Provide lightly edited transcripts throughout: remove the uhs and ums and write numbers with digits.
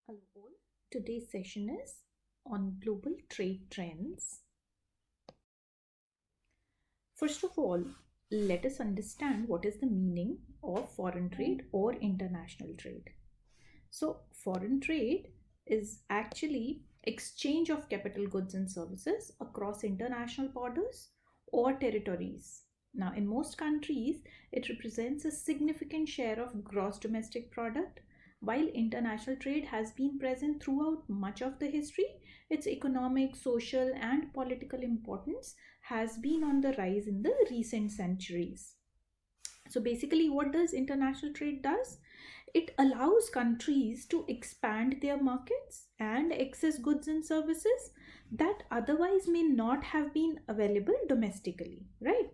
Hello all. Today's session is on global trade trends. First of all, let us understand what is the meaning of foreign trade or international trade. So, foreign trade is actually exchange of capital goods and services across international borders or territories. Now, in most countries, it represents a significant share of gross domestic product. While international trade has been present throughout much of the history, its economic, social, and political importance has been on the rise in the recent centuries. So basically, what does international trade does? It allows countries to expand their markets and access goods and services that otherwise may not have been available domestically, right?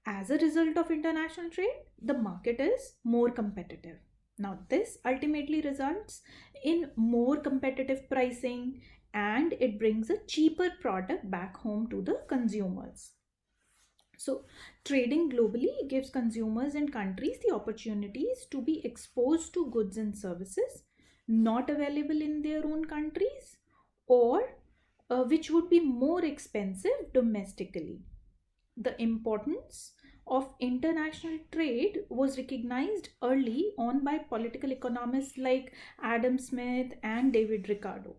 As a result of international trade, the market is more competitive. Now, this ultimately results in more competitive pricing and it brings a cheaper product back home to the consumers. So, trading globally gives consumers and countries the opportunities to be exposed to goods and services not available in their own countries or which would be more expensive domestically. The importance of international trade was recognized early on by political economists like Adam Smith and David Ricardo.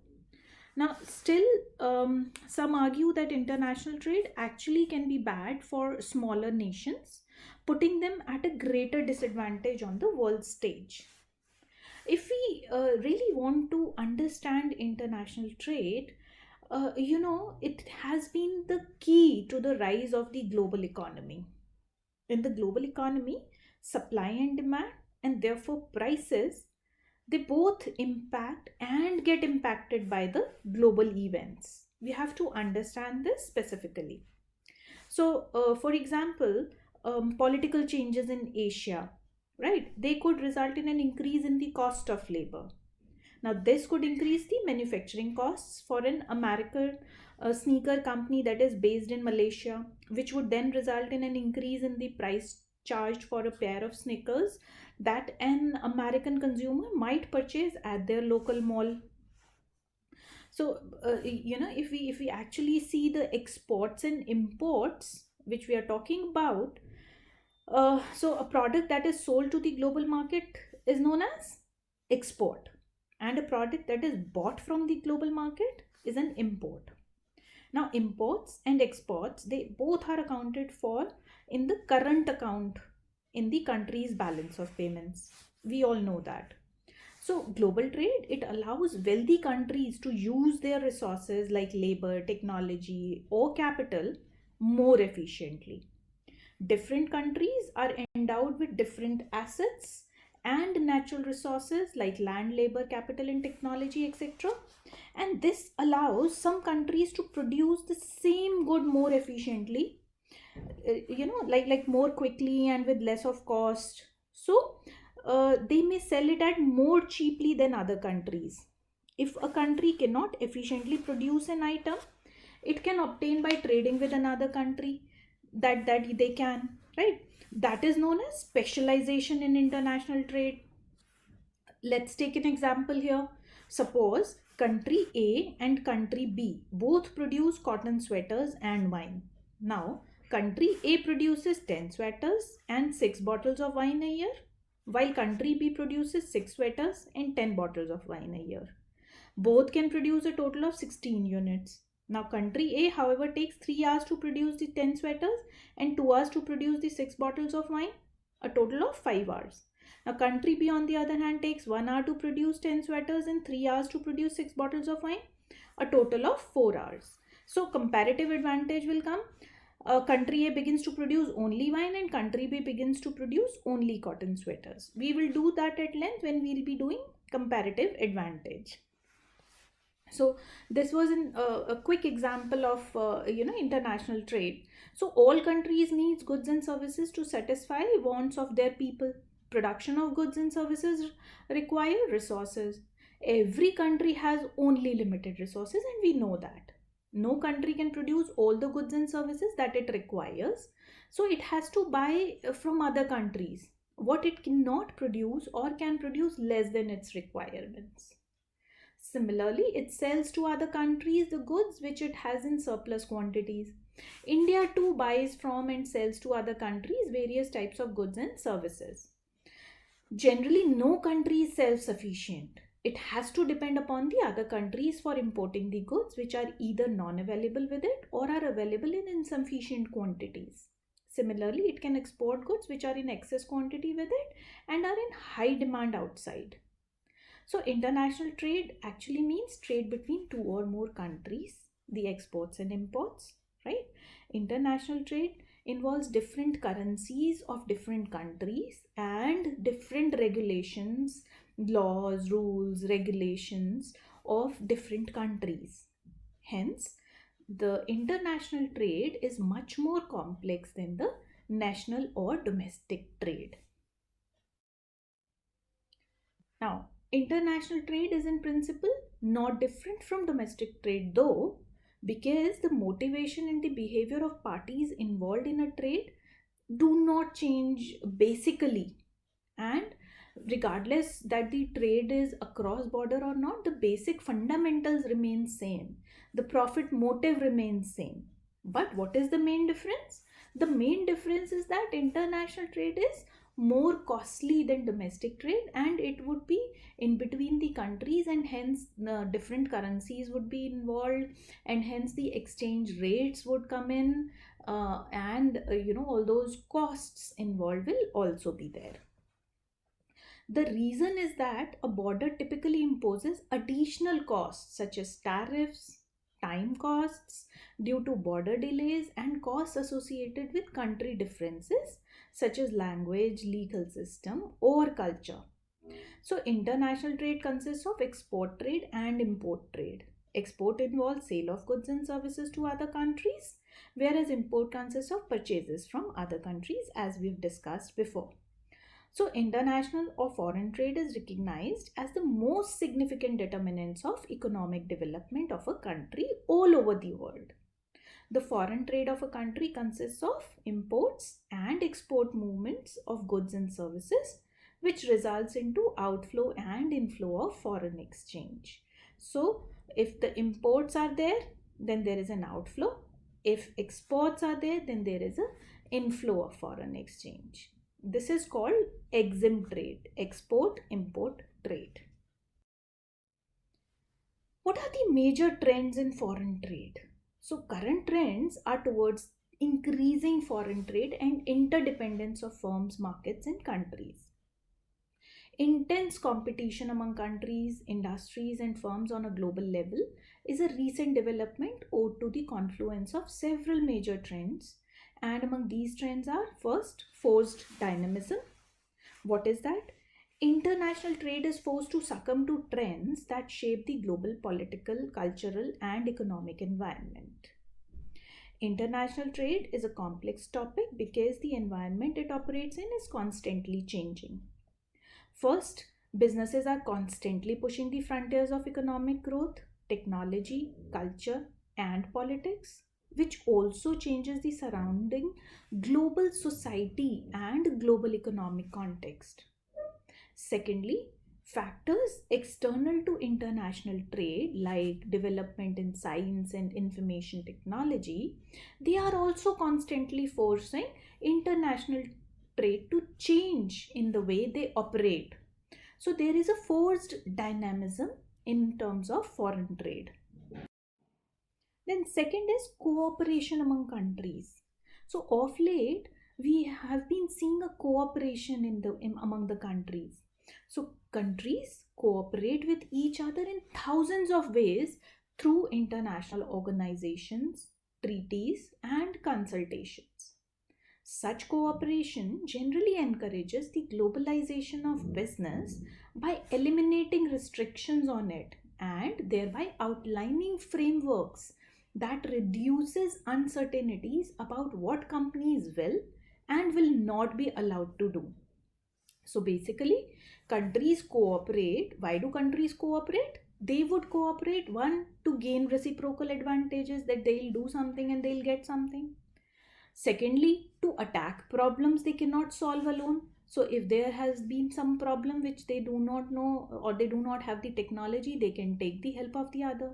Now, still, some argue that international trade actually can be bad for smaller nations, putting them at a greater disadvantage on the world stage. If we really want to understand international trade, it has been the key to the rise of the global economy. In the global economy, supply and demand, and therefore prices, they both impact and get impacted by the global events. We have to understand this specifically. So, for example, political changes in Asia, right? They could result in an increase in the cost of labor. Now, this could increase the manufacturing costs for an American sneaker company that is based in Malaysia, which would then result in an increase in the price charged for a pair of sneakers that an American consumer might purchase at their local mall. So, if we actually see the exports and imports, which we are talking about, so a product that is sold to the global market is known as export, and a product that is bought from the global market is an import. Now, imports and exports, they both are accounted for in the current account in the country's balance of payments. We all know that. So, global trade, it allows wealthy countries to use their resources like labor, technology, or capital more efficiently. Different countries are endowed with different assets and natural resources like land, labor, capital, and technology, etc. And this allows some countries to produce the same good more efficiently, like more quickly and with less of cost. So they may sell it at more cheaply than other countries. If a country cannot efficiently produce an item, it can obtain by trading with another country that they can, right? That is known as specialization in international trade. Let's take an example here. Suppose country A and country B both produce cotton sweaters and wine. Now, country A produces 10 sweaters and 6 bottles of wine a year, while country B produces 6 sweaters and 10 bottles of wine a year. Both can produce a total of 16 units. Now, country A, however, takes 3 hours to produce the 10 sweaters and 2 hours to produce the 6 bottles of wine, a total of 5 hours. Now, country B, on the other hand, takes 1 hour to produce 10 sweaters and 3 hours to produce 6 bottles of wine, a total of 4 hours. So, comparative advantage will come. Country A begins to produce only wine and country B begins to produce only cotton sweaters. We will do that at length when we will be doing comparative advantage. So this was a quick example of international trade. So all countries needs goods and services to satisfy wants of their people. Production of goods and services require resources. Every country has only limited resources, and we know that no country can produce all the goods and services that it requires, so it has to buy from other countries what it cannot produce or can produce less than its requirements. Similarly, it sells to other countries the goods which it has in surplus quantities. India too buys from and sells to other countries various types of goods and services. Generally, no country is self sufficient. It has to depend upon the other countries for importing the goods which are either non available with it or are available in insufficient quantities. Similarly, it can export goods which are in excess quantity with it and are in high demand outside. So, international trade actually means trade between two or more countries, the exports and imports, right? International trade involves different currencies of different countries and different regulations, laws, rules, regulations of different countries. Hence, the international trade is much more complex than the national or domestic trade. Now, international trade is in principle not different from domestic trade, though, because the motivation and the behavior of parties involved in a trade do not change basically. And regardless that the trade is across border or not, the basic fundamentals remain same. The profit motive remains same. But what is the main difference? The main difference is that international trade is more costly than domestic trade, and it would be in between the countries, and hence different currencies would be involved, and hence the exchange rates would come in, and all those costs involved will also be there. The reason is that a border typically imposes additional costs such as tariffs, time costs due to border delays, and costs associated with country differences such as language, legal system, or culture. So, international trade consists of export trade and import trade. Export involves sale of goods and services to other countries, whereas import consists of purchases from other countries, as we've discussed before. So, international or foreign trade is recognized as the most significant determinants of economic development of a country all over the world. The foreign trade of a country consists of imports and export movements of goods and services, which results into outflow and inflow of foreign exchange. So, if the imports are there, then there is an outflow. If exports are there, then there is an inflow of foreign exchange. This is called EXIM trade, export import trade. What are the major trends in foreign trade? So, current trends are towards increasing foreign trade and interdependence of firms, markets, and countries. Intense competition among countries, industries, and firms on a global level is a recent development owed to the confluence of several major trends. And among these trends are first, forced dynamism. What is that? International trade is forced to succumb to trends that shape the global political, cultural, and economic environment. International trade is a complex topic because the environment it operates in is constantly changing. First, businesses are constantly pushing the frontiers of economic growth, technology, culture, and politics, which also changes the surrounding global society and global economic context. Secondly, factors external to international trade like development in science and information technology, they are also constantly forcing international trade to change in the way they operate. So there is a forced dynamism in terms of foreign trade. Then second is cooperation among countries. So of late we have been seeing a cooperation among the countries. So countries cooperate with each other in thousands of ways through international organizations, treaties, and consultations. Such cooperation generally encourages the globalization of business by eliminating restrictions on it and thereby outlining frameworks that reduces uncertainties about what companies will and will not be allowed to do. So basically, countries cooperate. Why do countries cooperate? They would cooperate, one, to gain reciprocal advantages, that they'll do something and they'll get something. Secondly, to attack problems they cannot solve alone. So if there has been some problem which they do not know or they do not have the technology, they can take the help of the other.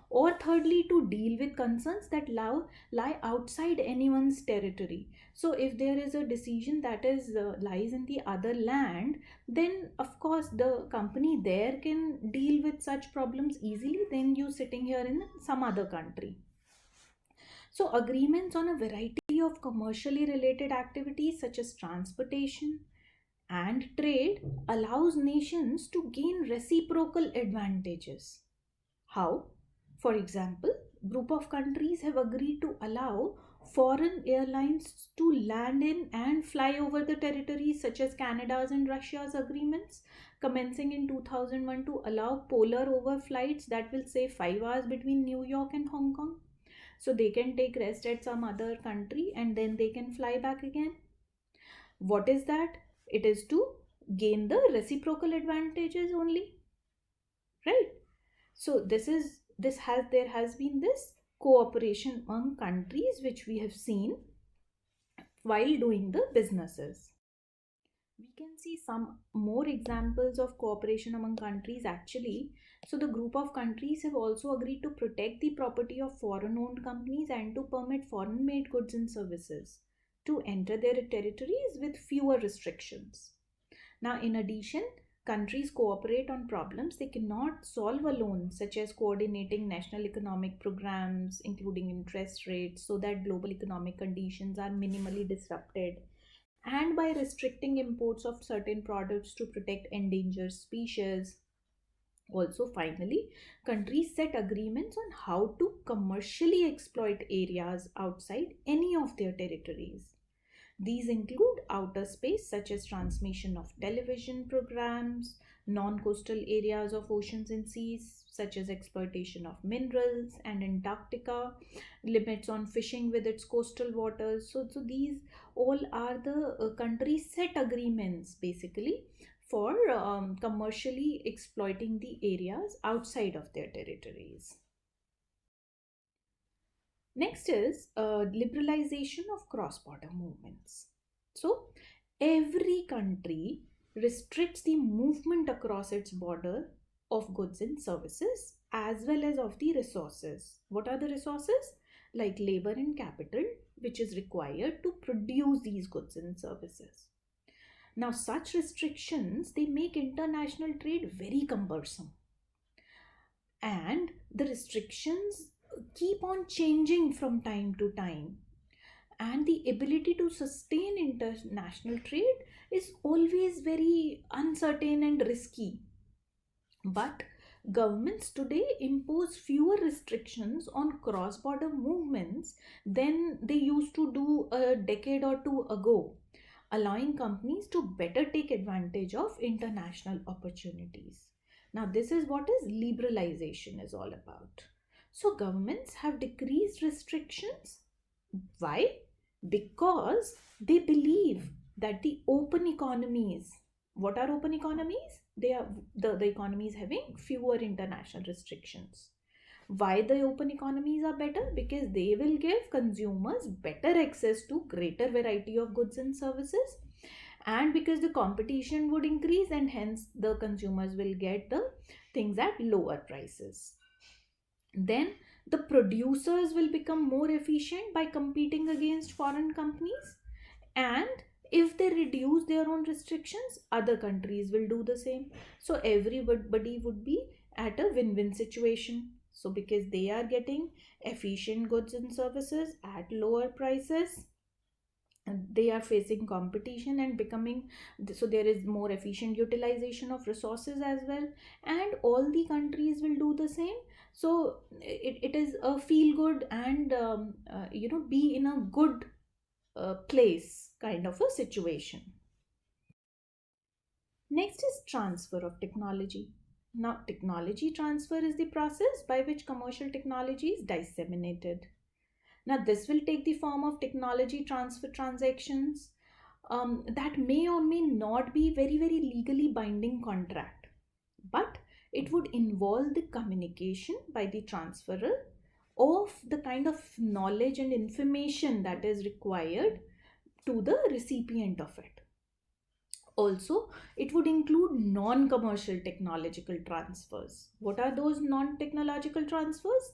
Or thirdly, to deal with concerns that lie outside anyone's territory. So if there is a decision that is lies in the other land, then of course the company there can deal with such problems easily than you sitting here in some other country. So agreements on a variety of commercially related activities such as transportation and trade allows nations to gain reciprocal advantages. How? For example, group of countries have agreed to allow foreign airlines to land in and fly over the territories such as Canada's and Russia's agreements commencing in 2001 to allow polar over flights that will save 5 hours between New York and Hong Kong. So they can take rest at some other country and then they can fly back again. What is that? It is to gain the reciprocal advantages only, right? So there has been this cooperation among countries which we have seen while doing the businesses. We can see some more examples of cooperation among countries actually. So the group of countries have also agreed to protect the property of foreign owned companies and to permit foreign made goods and services to enter their territories with fewer restrictions. Now, in addition, countries cooperate on problems they cannot solve alone, such as coordinating national economic programs, including interest rates, so that global economic conditions are minimally disrupted, and by restricting imports of certain products to protect endangered species. Also, finally, countries set agreements on how to commercially exploit areas outside any of their territories. These include outer space, such as transmission of television programs, non coastal areas of oceans and seas, such as exploitation of minerals, and Antarctica, limits on fishing with its coastal waters. So these all are the country set agreements basically for commercially exploiting the areas outside of their territories. Next is liberalization of cross border movements. So, every country restricts the movement across its border of goods and services as well as of the resources. What are the resources? Like labor and capital, which is required to produce these goods and services. Now, such restrictions they make international trade very cumbersome, and the restrictions keep on changing from time to time, and the ability to sustain international trade is always very uncertain and risky. But governments today impose fewer restrictions on cross border movements than they used to do a decade or two ago, allowing companies to better take advantage of international opportunities. Now, this is what is liberalization is all about. So, governments have decreased restrictions. Why? Because they believe that the open economies, what are open economies? They are the economies having fewer international restrictions. Why the open economies are better? Because they will give consumers better access to greater variety of goods and services, and because the competition would increase and hence the consumers will get the things at lower prices. Then the producers will become more efficient by competing against foreign companies, and if they reduce their own restrictions, other countries will do the same. So everybody would be at a win-win situation. So because they are getting efficient goods and services at lower prices, and they are facing competition and becoming, so there is more efficient utilization of resources as well, and all the countries will do the same. So it is a feel good and be in a good place kind of a situation. Next is transfer of technology. Now, technology transfer is the process by which commercial technology is disseminated. Now, this will take the form of technology transfer transactions that may or may not be very, very legally binding contract, but it would involve the communication by the transferor of the kind of knowledge and information that is required to the recipient of it. Also, it would include non commercial technological transfers. What are those non technological transfers?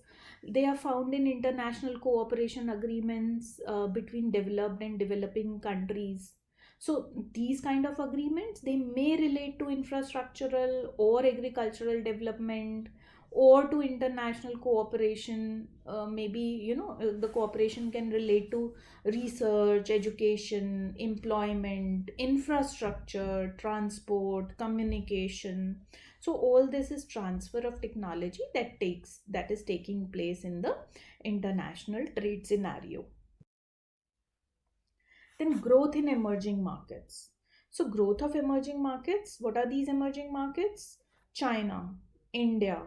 They are found in international cooperation agreements between developed and developing countries. So, these kind of agreements they may relate to infrastructural or agricultural development or to international cooperation. Maybe the cooperation can relate to research, education, employment, infrastructure, transport, communication. So all this is transfer of technology that is taking place in the international trade scenario. Then growth in emerging markets. So growth of emerging markets, what are these emerging markets? China, India,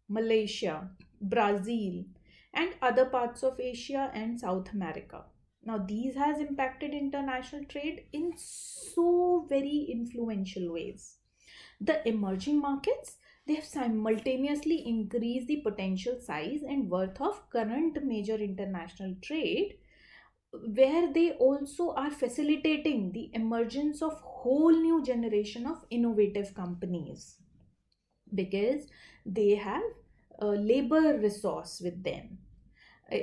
Malaysia, Brazil, and other parts of Asia and South America. Now these has impacted international trade in so very influential ways. The emerging markets, they have simultaneously increased the potential size and worth of current major international trade, where they also are facilitating the emergence of whole new generation of innovative companies, because they have a labor resource with them.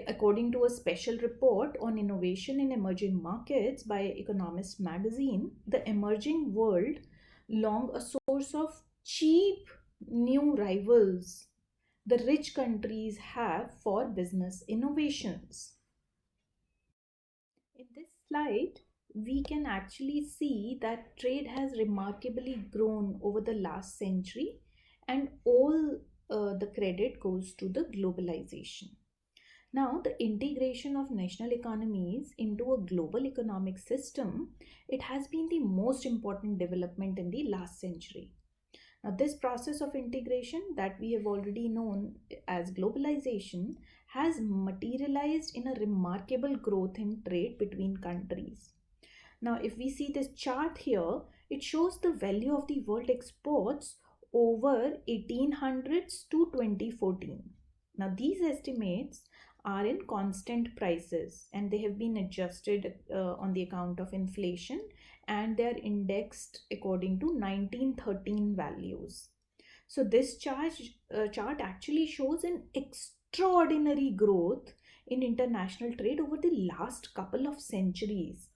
According to a special report on innovation in emerging markets by Economist magazine, the emerging world long a source of cheap new rivals the rich countries have for business innovations. In this slide, we can actually see that trade has remarkably grown over the last century, and all the credit goes to the globalization. Now, the integration of national economies into a global economic system, it has been the most important development in the last century. Now, this process of integration that we have already known as globalization has materialized in a remarkable growth in trade between countries. Now, if we see this chart here, it shows the value of the world exports over 1800s to 2014. Now, these estimates are in constant prices and they have been adjusted on the account of inflation, and they are indexed according to 1913 values. So, this chart actually shows an extraordinary growth in international trade over the last couple of centuries.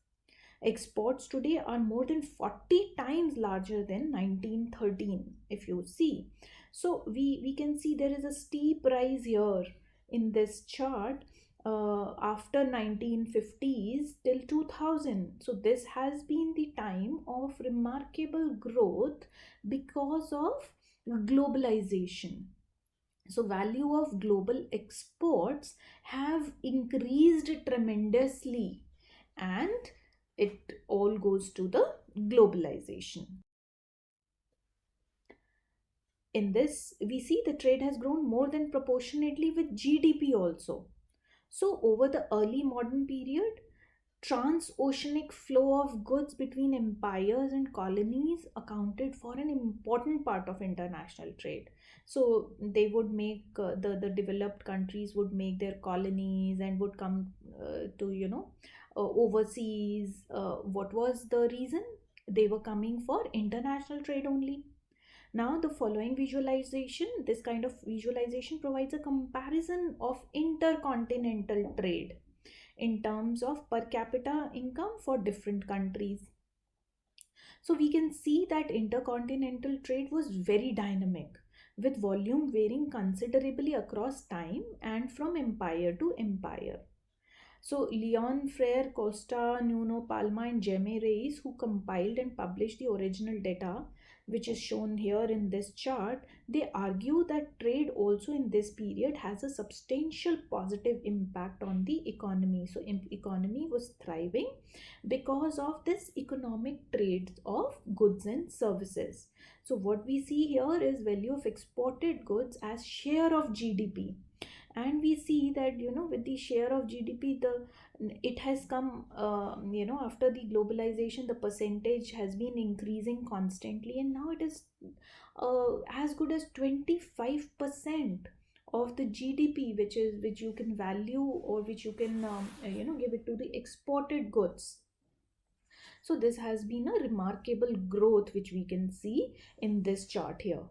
Exports today are more than 40 times larger than 1913, if you see. So we can see there is a steep rise here in this chart after 1950s till 2000. So this has been the time of remarkable growth because of globalization. So value of global exports have increased tremendously, and it all goes to the globalization. In this, we see the trade has grown more than proportionately with GDP also. So over the early modern period, transoceanic flow of goods between empires and colonies accounted for an important part of international trade. So they would make the developed countries would make their colonies and would come to overseas. What was the reason? They were coming for international trade only. Now, the following visualization, this kind of visualization provides a comparison of intercontinental trade in terms of per capita income for different countries. So we can see that intercontinental trade was very dynamic, with volume varying considerably across time and from empire to empire. So Leon Frere Costa, Nuno Palma, and Jaime Reis, who compiled and published the original data, which is shown here in this chart, they argue that trade also in this period has a substantial positive impact on the economy. So economy was thriving because of this economic trade of goods and services. So what we see here is value of exported goods as share of GDP, and we see that with the share of GDP, the it has come after the globalization, the percentage has been increasing constantly, and now it is as good as 25% of the GDP, which you can value, or which you can give it to the exported goods. So this has been a remarkable growth which we can see in this chart here.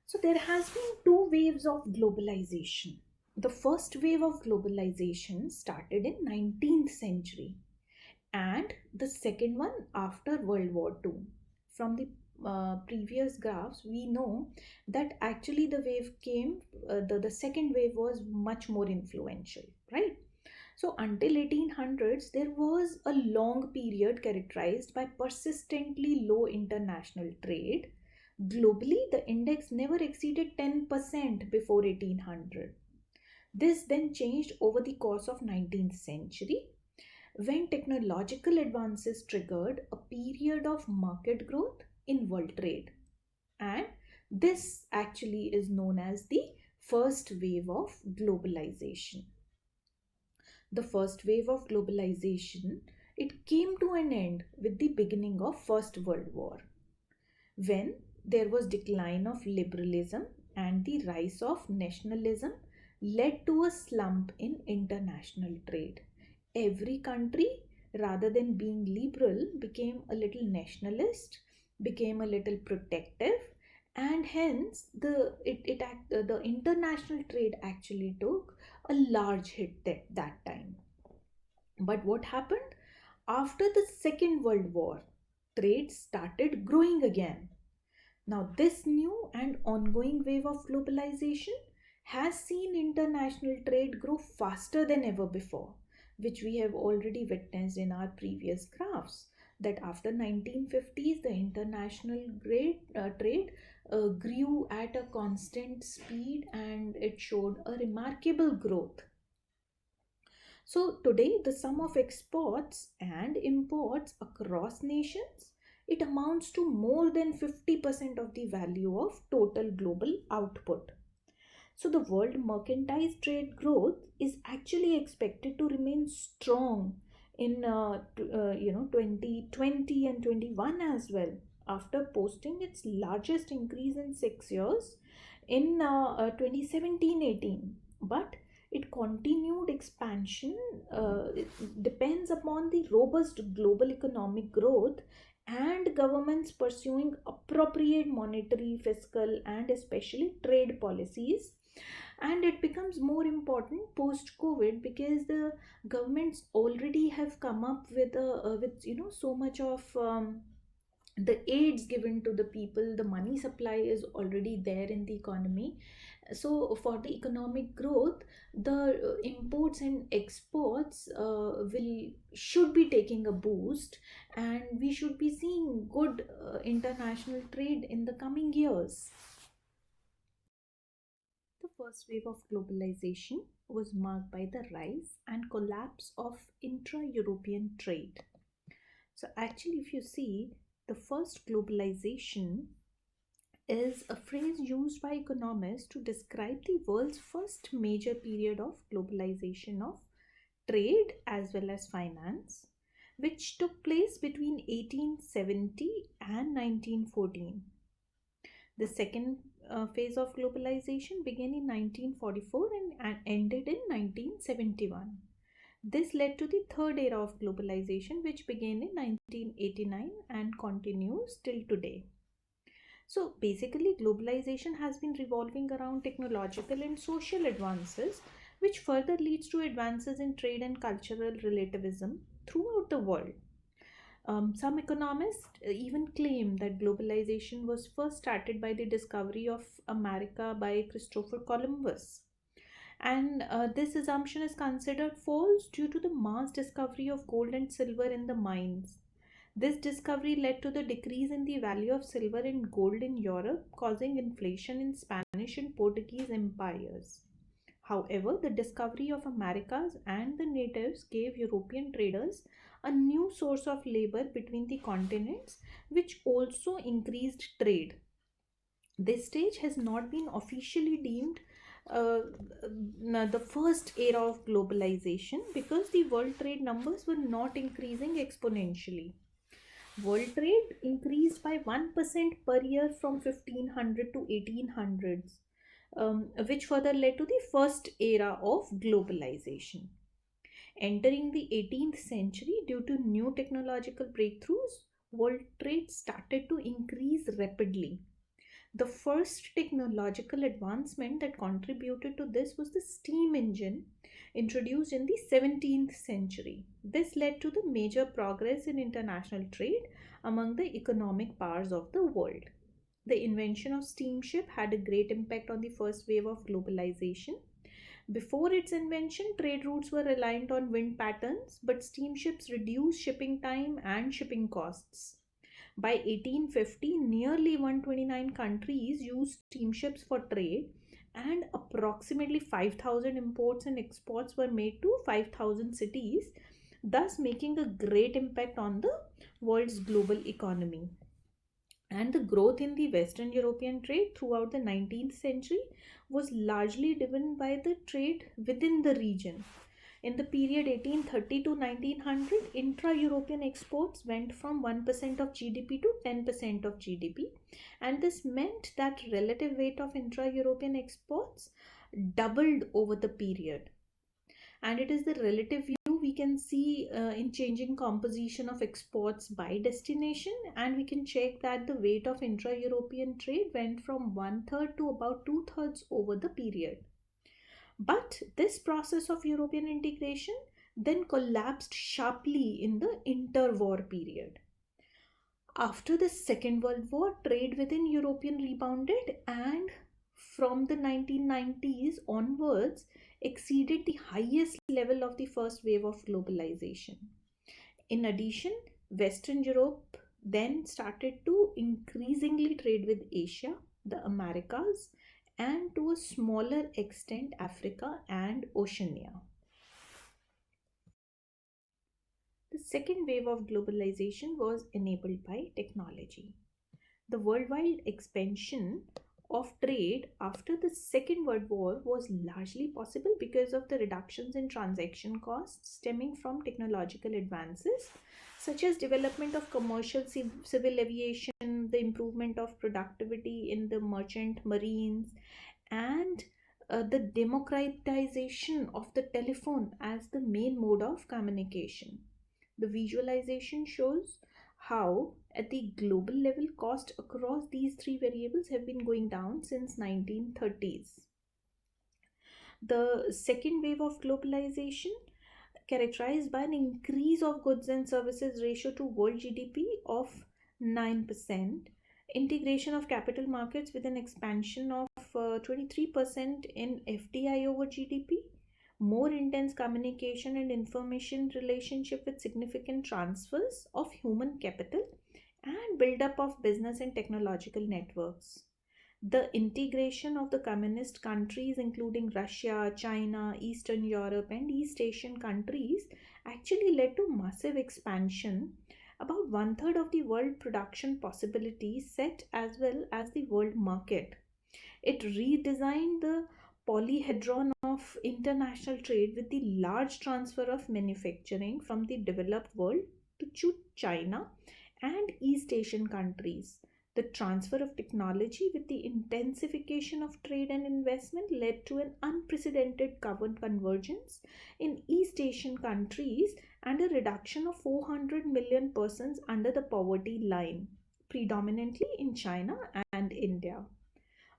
So there has been two waves of globalization. The first wave of globalization started in 19th century, and the second one after World War II. From the previous graphs, we know that actually the wave came, the second wave was much more influential, right? So until 1800s, there was a long period characterized by persistently low international trade. Globally, the index never exceeded 10% before 1800. This then changed over the course of 19th century when technological advances triggered a period of market growth in world trade. And this actually is known as the first wave of globalization. The first wave of globalization, it came to an end with the beginning of First World War, when there was decline of liberalism and the rise of nationalism led to a slump in international trade. Every country, rather than being liberal, became a little nationalist, became a little protective, and hence the international trade actually took a large hit that time. But what happened after the Second World War? Trade started growing again. Now, this new and ongoing wave of globalization has seen international trade grow faster than ever before, which we have already witnessed in our previous graphs. That after 1950s, the international trade grew at a constant speed and it showed a remarkable growth. So today, the sum of exports and imports across nations, it amounts to more than 50% of the value of total global output. So the world mercantile trade growth is actually expected to remain strong in 2020 and 21 as well, after posting its largest increase in 6 years in 2017-18. But it continued expansion it depends upon the robust global economic growth and governments pursuing appropriate monetary, fiscal, and especially trade policies. And it becomes more important post covid because the governments already have come up with so much of the aids given to the people. The money supply is already there in the economy. So for the economic growth, the imports and exports will should be taking a boost, and we should be seeing good international trade in the coming years. The first wave of globalization was marked by the rise and collapse of intra-European trade. So actually, if you see, the first globalization is a phrase used by economists to describe the world's first major period of globalization of trade as well as finance, which took place between 1870 and 1914. The second phase of globalization began in 1944 and ended in 1971. This led to the third era of globalization, which began in 1989 and continues till today. So basically, globalization has been revolving around technological and social advances, which further leads to advances in trade and cultural relativism throughout the world. Some economists even claim that globalization was first started by the discovery of America by Christopher Columbus. And this assumption is considered false due to the mass discovery of gold and silver in the mines. This discovery led to the decrease in the value of silver and gold in Europe, causing inflation in Spanish and Portuguese empires. However, the discovery of Americas and the natives gave European traders a new source of labor between the continents, which also increased trade. This stage has not been officially deemed the first era of globalization because the world trade numbers were not increasing exponentially. World trade increased by 1% per year from 1500 to 1800s, which further led to the first era of globalization. Entering the 18th century, due to new technological breakthroughs, world trade started to increase rapidly. The first technological advancement that contributed to this was the steam engine, introduced in the 17th century. This led to the major progress in international trade among the economic powers of the world. The invention of steamship had a great impact on the first wave of globalization. Before its invention, trade routes were reliant on wind patterns, but steamships reduced shipping time and shipping costs. By 1850, nearly 129 countries used steamships for trade, and approximately 5,000 imports and exports were made to 5,000 cities, thus making a great impact on the world's global economy. And the growth in the Western European trade throughout the 19th century was largely driven by the trade within the region. In the period 1830 to 1900, intra European exports went from 1% of GDP to 10% of GDP, and this meant that relative weight of intra European exports doubled over the period. And it is the relative view we can see in changing composition of exports by destination, and we can check that the weight of intra European trade went from one third to about two thirds over the period. But this process of European integration then collapsed sharply in the interwar period. After the Second World War, trade within European rebounded, and from the 1990s onwards exceeded the highest level of the first wave of globalization. In addition, Western Europe then started to increasingly trade with Asia, the Americas, and to a smaller extent Africa and Oceania. The second wave of globalization was enabled by technology. The worldwide expansion of trade after the Second World War was largely possible because of the reductions in transaction costs stemming from technological advances, such as development of commercial civil aviation, the improvement of productivity in the merchant marines, and the democratization of the telephone as the main mode of communication. The visualization shows how at the global level cost across these three variables have been going down since 1930s. The second wave of globalization, characterized by an increase of goods and services ratio to world GDP of 9%, integration of capital markets with an expansion of 23% in FDI over GDP, more intense communication and information relationship with significant transfers of human capital, and build-up of business and technological networks. The integration of the communist countries, including Russia, China, Eastern Europe, and East Asian countries, actually led to massive expansion. About one third of the world production possibilities set as well as the world market. It redesigned the polyhedron of international trade with the large transfer of manufacturing from the developed world to China and East Asian countries. The transfer of technology with the intensification of trade and investment led to an unprecedented convergence in East Asian countries and a reduction of 400 million persons under the poverty line, predominantly in China and India.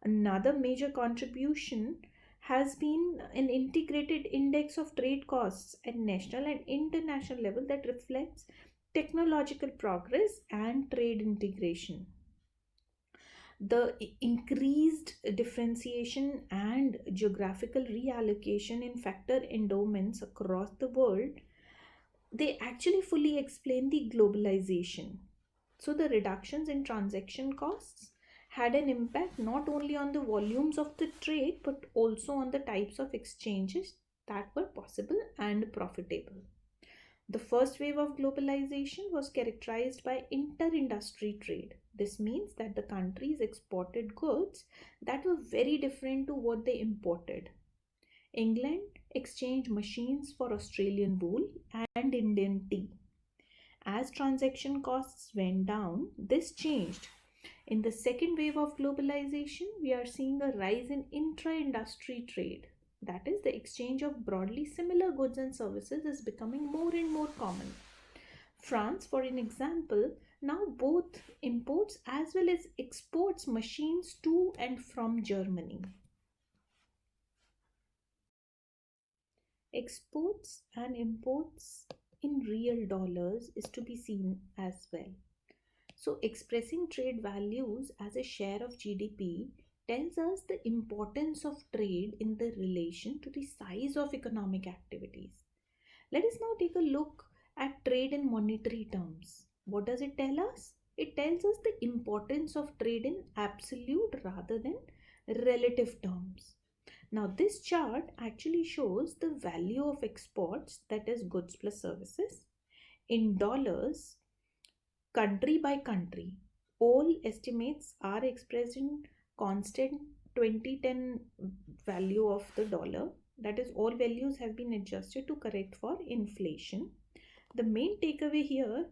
Another major contribution has been an integrated index of trade costs at national and international level that reflects technological progress and trade integration. The increased differentiation and geographical reallocation in factor endowments across the world, they actually fully explain the globalization. So the reductions in transaction costs had an impact not only on the volumes of the trade but also on the types of exchanges that were possible and profitable. The first wave of globalization was characterized by inter-industry trade. This means that the countries exported goods that were very different to what they imported. England exchanged machines for Australian wool and Indian tea. As transaction costs went down, this changed. In the second wave of globalization, we are seeing a rise in intra industry trade. That is, the exchange of broadly similar goods and services is becoming more and more common. France, for an example, now both imports as well as exports machines to and from Germany. Exports and imports in real dollars is to be seen as well. So, expressing trade values as a share of GDP tells us the importance of trade in the relation to the size of economic activities. Let us now take a look at trade in monetary terms. What does it tell us? It tells us the importance of trade in absolute rather than relative terms. Now, this chart actually shows the value of exports, that is, goods plus services, in dollars, country by country. All estimates are expressed in constant 2010 value of the dollar. That is, all values have been adjusted to correct for inflation. The main takeaway here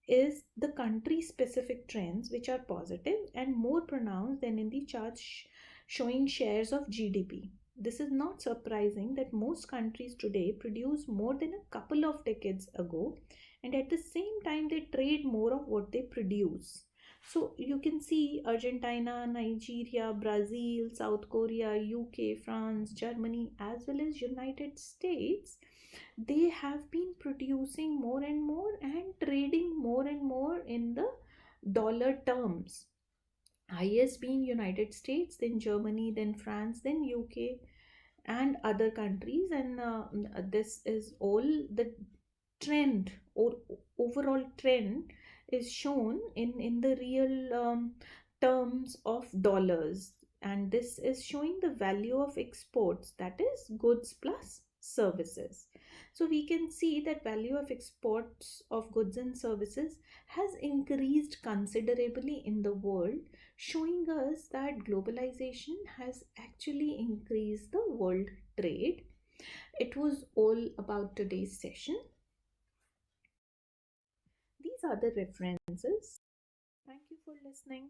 is the country specific trends, which are positive and more pronounced than in the chart showing shares of GDP. This is not surprising that most countries today produce more than a couple of decades ago, and at the same time they trade more of what they produce. So you can see Argentina, Nigeria, Brazil, South Korea, UK, France, Germany, as well as United States, they have been producing more and more and trading more and more in the dollar terms. Highest being United States, then Germany, then France, then UK, and other countries. And this is all the trend or overall trend is shown in the real terms of dollars, and this is showing the value of exports, that is goods plus services. So we can see that value of exports of goods and services has increased considerably in the world, showing us that globalization has actually increased the world trade. It was all about today's session. These are the references. Thank you for listening.